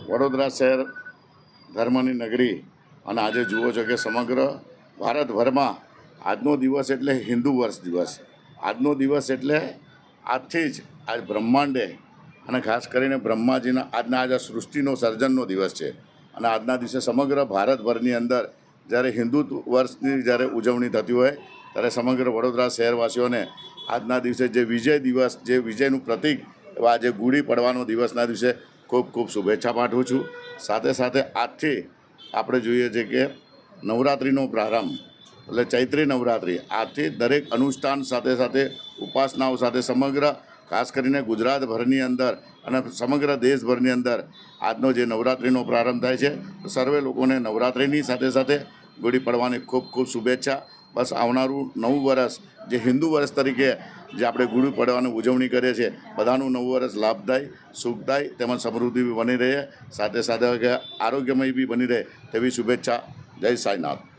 વડોદરા શહેર ધર્મની નગરી અને આજે જુઓ છો કે સમગ્ર ભારતભરમાં આજનો દિવસ એટલે હિન્દુ વર્ષ દિવસ. આજનો દિવસ એટલે આજથી જ આજ બ્રહ્માંડે અને ખાસ કરીને બ્રહ્માજીના આજ સૃષ્ટિનો સર્જનનો દિવસ છે. અને આજના દિવસે સમગ્ર ભારતભરની અંદર જ્યારે હિન્દુ વર્ષની જ્યારે ઉજવણી થતી હોય ત્યારે સમગ્ર વડોદરા શહેરવાસીઓને આજના દિવસે જે વિજય દિવસ, જે વિજયનું પ્રતીક એવા આજે ગુડી પડવાનો દિવસના દિવસે ખૂબ ખૂબ શુભેચ્છા પાઠવું છું. સાથે સાથે આજથી આપણે જોઈએ છે કે નવરાત્રિનો પ્રારંભ એટલે ચૈત્રી નવરાત્રિ આજથી દરેક અનુષ્ઠાન સાથે સાથે ઉપાસનાઓ સાથે સમગ્ર ખાસ કરીને ગુજરાતભરની અંદર અને સમગ્ર દેશભરની અંદર આજનો જે નવરાત્રિનો પ્રારંભ થાય છે. સર્વે લોકોને નવરાત્રિની સાથે સાથે ગુડી પડવાની ખૂબ ખૂબ શુભેચ્છા. બસ આવનારું નવું વર્ષ જે હિન્દુ વર્ષ તરીકે જે આપણે ગુડી પડવાની ઉજવણી કરીએ છીએ, બધાનું નવું વર્ષ લાભદાયી, સુખદાયી તેમજ સમૃદ્ધિ બની રહે, સાથે સાથે આરોગ્યમય બી બની રહે તેવી શુભેચ્છા. જય સાંઈનાથ.